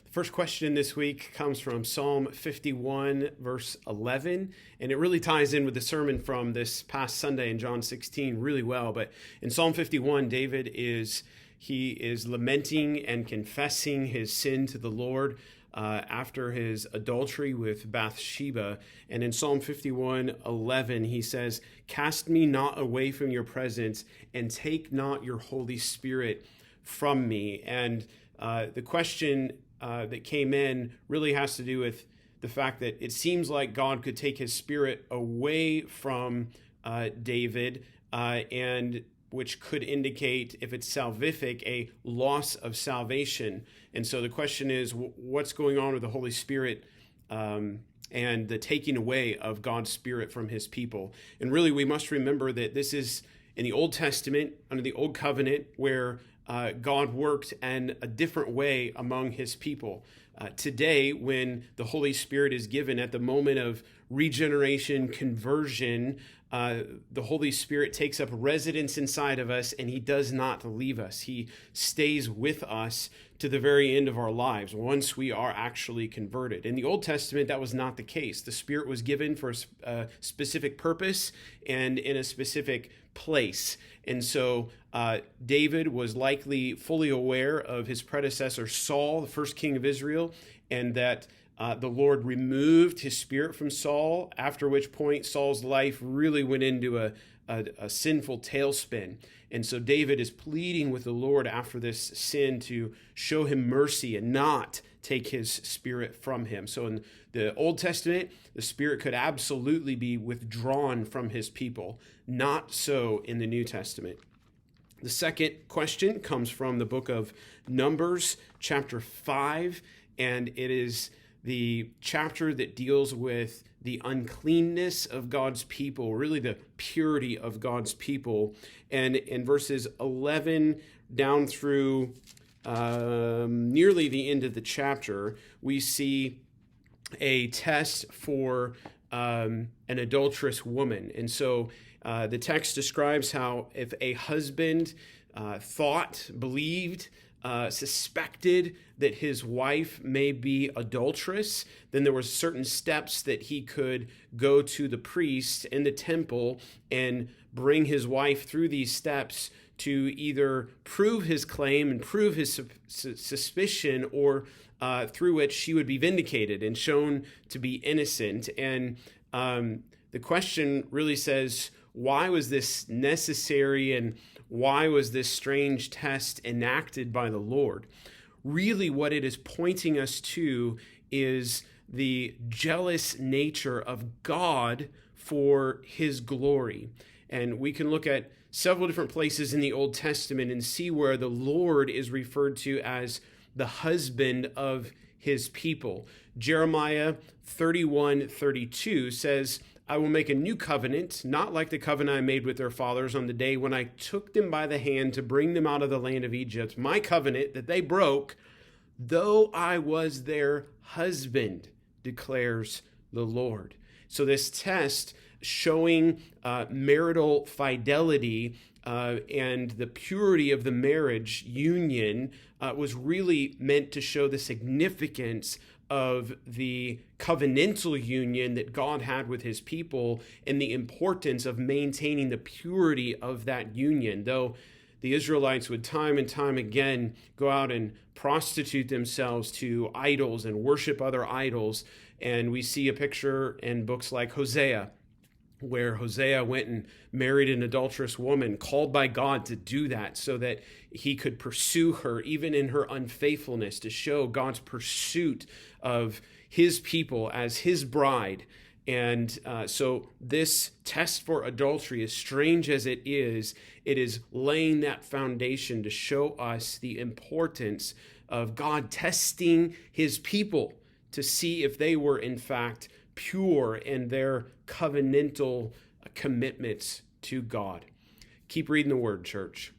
The first question this week comes from Psalm 51, verse 11, and it really ties in with the sermon from this past Sunday in John 16 really well. But in Psalm 51, David is lamenting and confessing his sin to the Lord after his adultery with Bathsheba. And in Psalm 51:11, he says, "Cast me not away from your presence, and take not your Holy Spirit from me." And the question that came in really has to do with the fact that it seems like God could take his spirit away from David, and which could indicate, if it's salvific, a loss of salvation. And so the question is, what's going on with the Holy Spirit and the taking away of God's Spirit from his people? And really, we must remember that this is in the Old Testament, under the Old Covenant, where God worked in a different way among his people. Today, when the Holy Spirit is given at the moment of regeneration, conversion, the Holy Spirit takes up residence inside of us, and he does not leave us. He stays with us to the very end of our lives once we are actually converted. In the Old Testament, that was not the case. The Spirit was given for a specific purpose and in a specific place. And so David was likely fully aware of his predecessor Saul, the first king of Israel, and that the Lord removed his spirit from Saul, after which point Saul's life really went into a sinful tailspin. And so David is pleading with the Lord after this sin to show him mercy and not take his spirit from him. So in the Old Testament, the Spirit could absolutely be withdrawn from his people. Not so in the New Testament. The second question comes from the book of Numbers, chapter 5, and it is the chapter that deals with the uncleanness of God's people, really the purity of God's people. And in verses 11 down through nearly the end of the chapter, we see a test for an adulterous woman. And so the text describes how if a husband believed, suspected that his wife may be adulterous, then there were certain steps that he could go to the priest in the temple and bring his wife through these steps to either prove his claim and prove his suspicion, or through which she would be vindicated and shown to be innocent. And the question really says, why was this necessary, and why was this strange test enacted by the Lord? Really, what it is pointing us to is the jealous nature of God for his glory. And we can look at several different places in the Old Testament and see where the Lord is referred to as the husband of his people. Jeremiah 31:32 says, "I will make a new covenant, not like the covenant I made with their fathers on the day when I took them by the hand to bring them out of the land of Egypt. My covenant that they broke, though I was their husband, declares the Lord." So this test showing marital fidelity and the purity of the marriage union was really meant to show the significance of the covenantal union that God had with his people and the importance of maintaining the purity of that union. Though the Israelites would time and time again go out and prostitute themselves to idols and worship other idols. And we see a picture in books like Hosea, where Hosea went and married an adulterous woman, called by God to do that so that he could pursue her even in her unfaithfulness, to show God's pursuit of his people as his bride. And so this test for adultery, as strange as it is laying that foundation to show us the importance of God testing his people to see if they were in fact pure in their covenantal commitments to God. Keep reading the word, church.